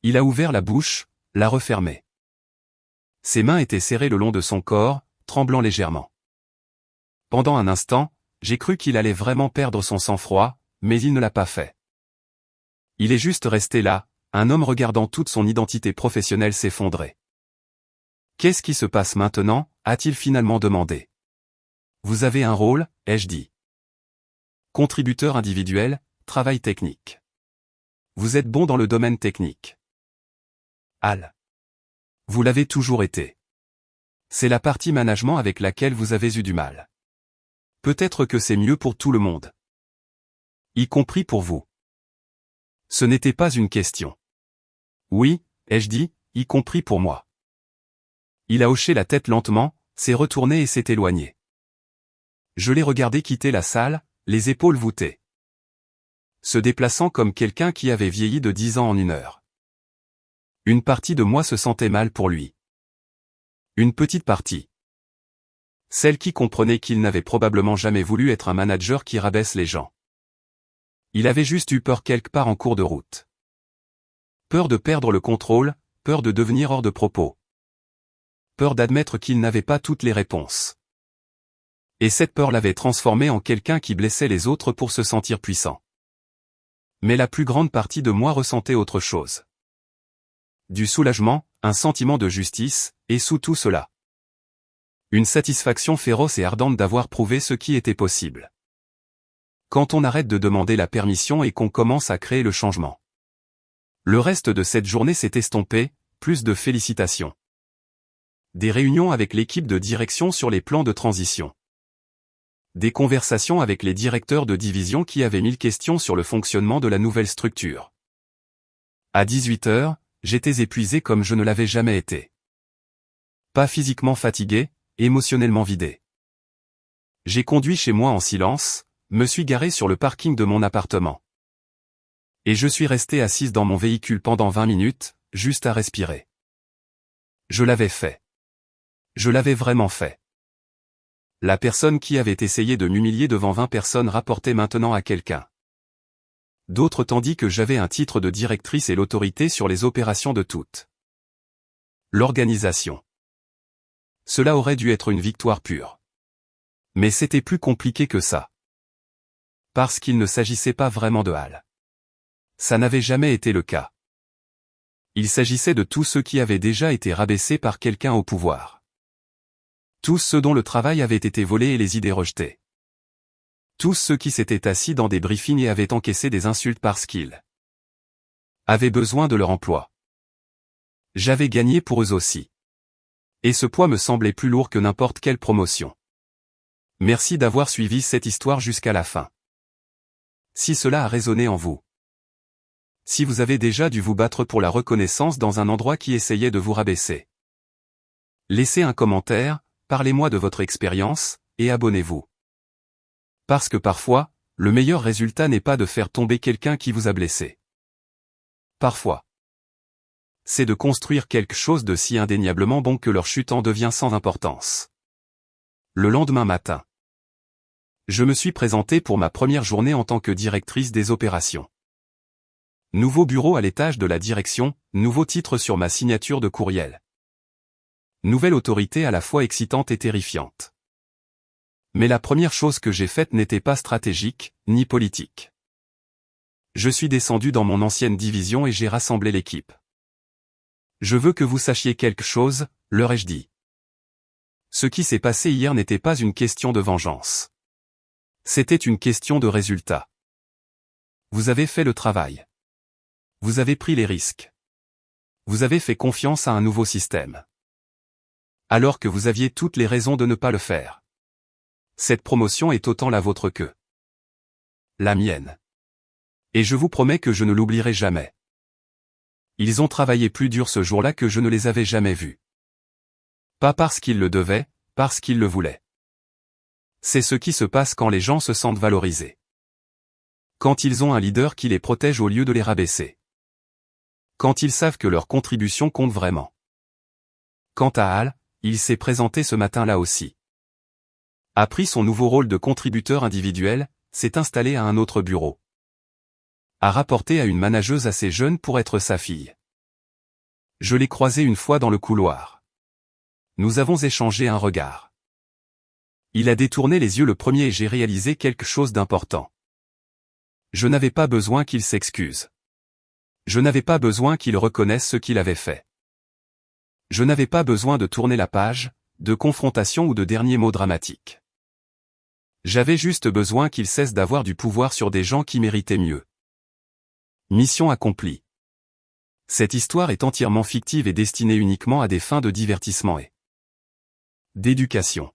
Il a ouvert la bouche, l'a refermée. Ses mains étaient serrées le long de son corps, tremblant légèrement. Pendant un instant, j'ai cru qu'il allait vraiment perdre son sang-froid, mais il ne l'a pas fait. Il est juste resté là, un homme regardant toute son identité professionnelle s'effondrer. Qu'est-ce qui se passe maintenant, a-t-il finalement demandé. Vous avez un rôle, ai-je dit. Contributeur individuel, travail technique. Vous êtes bon dans le domaine technique. Al. Vous l'avez toujours été. C'est la partie management avec laquelle vous avez eu du mal. Peut-être que c'est mieux pour tout le monde. Y compris pour vous. Ce n'était pas une question. Oui, ai-je dit, y compris pour moi. Il a hoché la tête lentement, s'est retourné et s'est éloigné. Je l'ai regardé quitter la salle, les épaules voûtées. Se déplaçant comme quelqu'un qui avait vieilli de 10 ans en 1 heure. Une partie de moi se sentait mal pour lui. Une petite partie. Celle qui comprenait qu'il n'avait probablement jamais voulu être un manager qui rabaisse les gens. Il avait juste eu peur quelque part en cours de route. Peur de perdre le contrôle, peur de devenir hors de propos. Peur d'admettre qu'il n'avait pas toutes les réponses. Et cette peur l'avait transformé en quelqu'un qui blessait les autres pour se sentir puissant. Mais la plus grande partie de moi ressentait autre chose. Du soulagement, un sentiment de justice, et sous tout cela, une satisfaction féroce et ardente d'avoir prouvé ce qui était possible. Quand on arrête de demander la permission et qu'on commence à créer le changement. Le reste de cette journée s'est estompé, plus de félicitations. Des réunions avec l'équipe de direction sur les plans de transition. Des conversations avec les directeurs de division qui avaient 1000 questions sur le fonctionnement de la nouvelle structure. À 18 heures, j'étais épuisé comme je ne l'avais jamais été. Pas physiquement fatigué, émotionnellement vidé. J'ai conduit chez moi en silence, me suis garé sur le parking de mon appartement. Et je suis resté assise dans mon véhicule pendant 20 minutes, juste à respirer. Je l'avais fait. Je l'avais vraiment fait. La personne qui avait essayé de m'humilier devant 20 personnes rapportait maintenant à quelqu'un d'autre tandis que j'avais un titre de directrice et l'autorité sur les opérations de toute l'organisation. Cela aurait dû être une victoire pure. Mais c'était plus compliqué que ça. Parce qu'il ne s'agissait pas vraiment de Hal. Ça n'avait jamais été le cas. Il s'agissait de tous ceux qui avaient déjà été rabaissés par quelqu'un au pouvoir. Tous ceux dont le travail avait été volé et les idées rejetées. Tous ceux qui s'étaient assis dans des briefings et avaient encaissé des insultes parce qu'ils avaient besoin de leur emploi. J'avais gagné pour eux aussi. Et ce poids me semblait plus lourd que n'importe quelle promotion. Merci d'avoir suivi cette histoire jusqu'à la fin. Si cela a résonné en vous. Si vous avez déjà dû vous battre pour la reconnaissance dans un endroit qui essayait de vous rabaisser. Laissez un commentaire, parlez-moi de votre expérience, et abonnez-vous. Parce que parfois, le meilleur résultat n'est pas de faire tomber quelqu'un qui vous a blessé. Parfois, c'est de construire quelque chose de si indéniablement bon que leur chute en devient sans importance. Le lendemain matin, je me suis présenté pour ma première journée en tant que directrice des opérations. Nouveau bureau à l'étage de la direction, nouveau titre sur ma signature de courriel. Nouvelle autorité à la fois excitante et terrifiante. Mais la première chose que j'ai faite n'était pas stratégique, ni politique. Je suis descendu dans mon ancienne division et j'ai rassemblé l'équipe. Je veux que vous sachiez quelque chose, leur ai-je dit. Ce qui s'est passé hier n'était pas une question de vengeance. C'était une question de résultat. Vous avez fait le travail. Vous avez pris les risques. Vous avez fait confiance à un nouveau système. Alors que vous aviez toutes les raisons de ne pas le faire. Cette promotion est autant la vôtre que la mienne. Et je vous promets que je ne l'oublierai jamais. Ils ont travaillé plus dur ce jour-là que je ne les avais jamais vus. Pas parce qu'ils le devaient, parce qu'ils le voulaient. C'est ce qui se passe quand les gens se sentent valorisés. Quand ils ont un leader qui les protège au lieu de les rabaisser. Quand ils savent que leur contribution compte vraiment. Quant à Hal, il s'est présenté ce matin-là aussi. A pris son nouveau rôle de contributeur individuel, s'est installé à un autre bureau. A rapporté à une manageuse assez jeune pour être sa fille. Je l'ai croisé une fois dans le couloir. Nous avons échangé un regard. Il a détourné les yeux le premier et j'ai réalisé quelque chose d'important. Je n'avais pas besoin qu'il s'excuse. Je n'avais pas besoin qu'il reconnaisse ce qu'il avait fait. Je n'avais pas besoin de tourner la page, de confrontation ou de derniers mots dramatiques. J'avais juste besoin qu'il cesse d'avoir du pouvoir sur des gens qui méritaient mieux. Mission accomplie. Cette histoire est entièrement fictive et destinée uniquement à des fins de divertissement et d'éducation.